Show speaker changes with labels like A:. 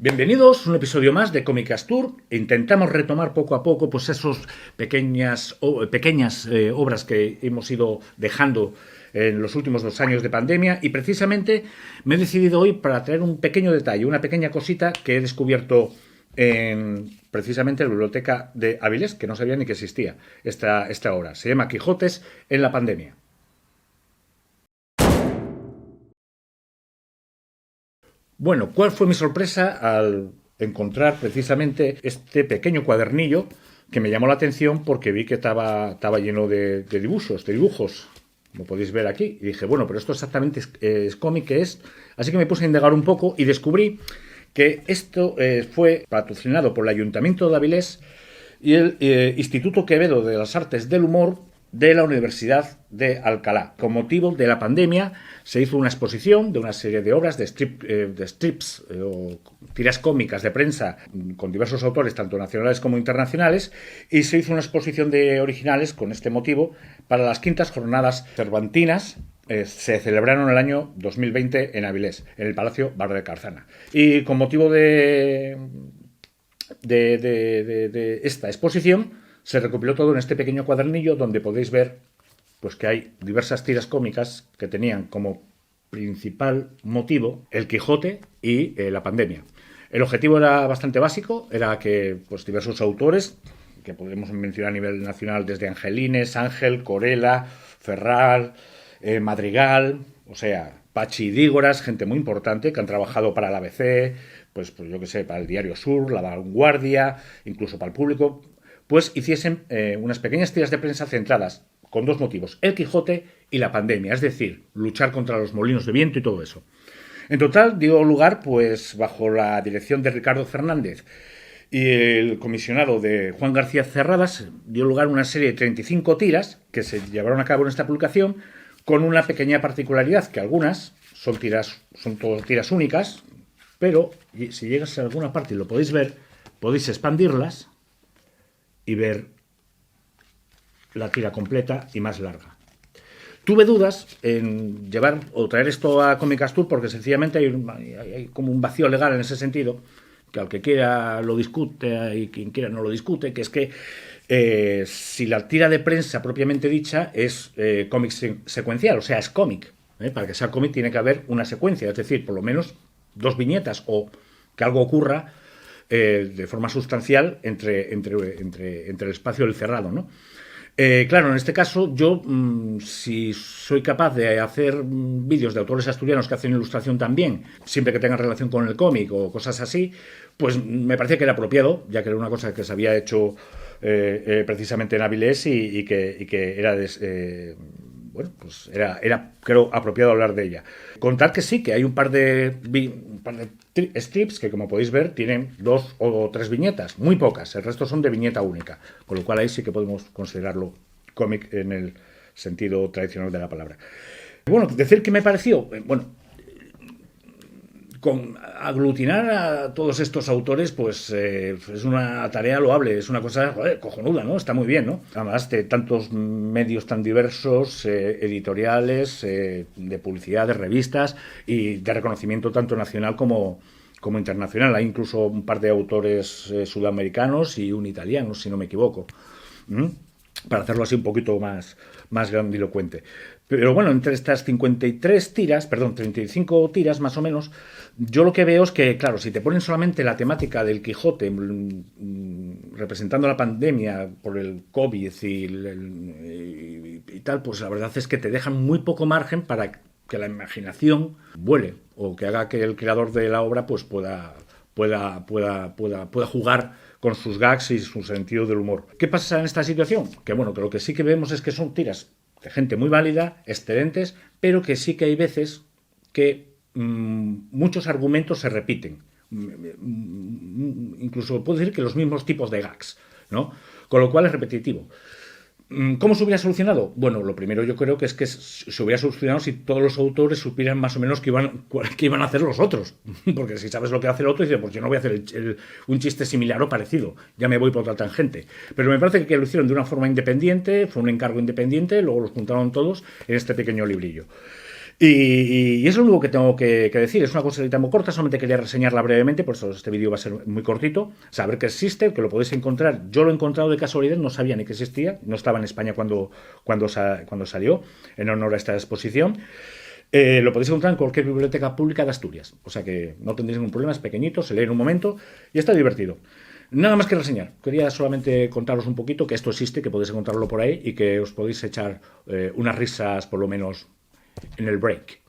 A: Bienvenidos a un episodio más de Comicastur. Intentamos retomar poco a poco pues esas pequeñas obras que hemos ido dejando en los últimos 2 años de pandemia, y precisamente me he decidido hoy para traer un pequeño detalle, una pequeña cosita que he descubierto precisamente en la biblioteca de Avilés, que no sabía ni que existía esta obra. Se llama Quijotes en la pandemia. Bueno, ¿cuál fue mi sorpresa al encontrar precisamente este pequeño cuadernillo que me llamó la atención porque vi que estaba lleno de dibujos, como podéis ver aquí? Y dije, bueno, pero esto exactamente es cómic, ¿qué es? Así que me puse a indagar un poco y descubrí que esto fue patrocinado por el Ayuntamiento de Avilés y el Instituto Quevedo de las Artes del Humor de la Universidad de Alcalá. Con motivo de la pandemia se hizo una exposición de una serie de obras de strips o tiras cómicas de prensa con diversos autores, tanto nacionales como internacionales, y se hizo una exposición de originales con este motivo para las 5ª Jornadas Cervantinas. Se celebraron el año 2020 en Avilés, en el Palacio Bar de Carzana. Y con motivo de esta exposición se recopiló todo en este pequeño cuadernillo donde podéis ver pues que hay diversas tiras cómicas que tenían como principal motivo el Quijote y la pandemia. El objetivo era bastante básico, era que pues diversos autores, que podemos mencionar a nivel nacional desde Angelines, Ángel, Corella, Ferral, Madrigal, o sea, Pachi Dígoras, gente muy importante que han trabajado para el ABC, pues yo que sé, para el Diario Sur, La Vanguardia, incluso para el Público, pues hiciesen unas pequeñas tiras de prensa centradas con 2 motivos, el Quijote y la pandemia, es decir, luchar contra los molinos de viento y todo eso. En total dio lugar, pues bajo la dirección de Ricardo Fernández y el comisionado de Juan García Cerradas, dio lugar una serie de 35 tiras que se llevaron a cabo en esta publicación, con una pequeña particularidad, que algunas son todas tiras únicas, pero si llegas a alguna parte y lo podéis ver, podéis expandirlas y ver la tira completa y más larga. Tuve dudas en llevar o traer esto a Comicastur porque sencillamente hay como un vacío legal en ese sentido, que al que quiera lo discute y quien quiera no lo discute, que es que si la tira de prensa propiamente dicha es cómic secuencial, o sea, es cómic. Para que sea cómic tiene que haber una secuencia, es decir, por lo menos 2 viñetas o que algo ocurra de forma sustancial entre el espacio del cerrado, ¿no? Claro, en este caso yo, si soy capaz de hacer vídeos de autores asturianos que hacen ilustración también, siempre que tengan relación con el cómic o cosas así, pues me parecía que era apropiado, ya que era una cosa que se había hecho precisamente en Avilés y que era bueno, pues era creo apropiado hablar de ella. Contar que sí, que hay un par de strips que, como podéis ver, tienen 2 o 3 viñetas, muy pocas, el resto son de viñeta única, con lo cual ahí sí que podemos considerarlo cómic en el sentido tradicional de la palabra. Bueno, decir que me pareció, bueno, con aglutinar a todos estos autores, pues es una tarea loable, es una cosa cojonuda, ¿no? Está muy bien, ¿no? Además de tantos medios tan diversos, editoriales, de publicidad, de revistas y de reconocimiento tanto nacional como internacional. Hay incluso un par de autores sudamericanos y un italiano, si no me equivoco. Para hacerlo así un poquito más grandilocuente. Pero bueno, entre estas 35 tiras más o menos, yo lo que veo es que, claro, si te ponen solamente la temática del Quijote representando la pandemia por el COVID y tal, pues la verdad es que te dejan muy poco margen para que la imaginación vuele o que haga que el creador de la obra pues pueda jugar con sus gags y su sentido del humor. ¿Qué pasa en esta situación? Que bueno, que lo que sí que vemos es que son tiras de gente muy válida, excelentes, pero que sí que hay veces que muchos argumentos se repiten. Incluso puedo decir que los mismos tipos de gags, ¿no? Con lo cual es repetitivo. ¿Cómo se hubiera solucionado? Bueno, lo primero yo creo que es que se hubiera solucionado si todos los autores supieran más o menos qué iban a hacer los otros. Porque si sabes lo que hace el otro, dices, pues yo no voy a hacer un chiste similar o parecido, ya me voy por otra tangente. Pero me parece que lo hicieron de una forma independiente, fue un encargo independiente, luego los juntaron todos en este pequeño librillo. Y es lo único que tengo que decir. Es una cosita muy corta, solamente quería reseñarla brevemente, por eso este vídeo va a ser muy cortito. Saber que existe, que lo podéis encontrar. Yo lo he encontrado de casualidad, no sabía ni que existía, no estaba en España cuando salió, en honor a esta exposición. Lo podéis encontrar en cualquier biblioteca pública de Asturias. O sea que no tendréis ningún problema, es pequeñito, se lee en un momento y está divertido. Nada más que reseñar. Quería solamente contaros un poquito que esto existe, que podéis encontrarlo por ahí y que os podéis echar unas risas por lo menos en el break.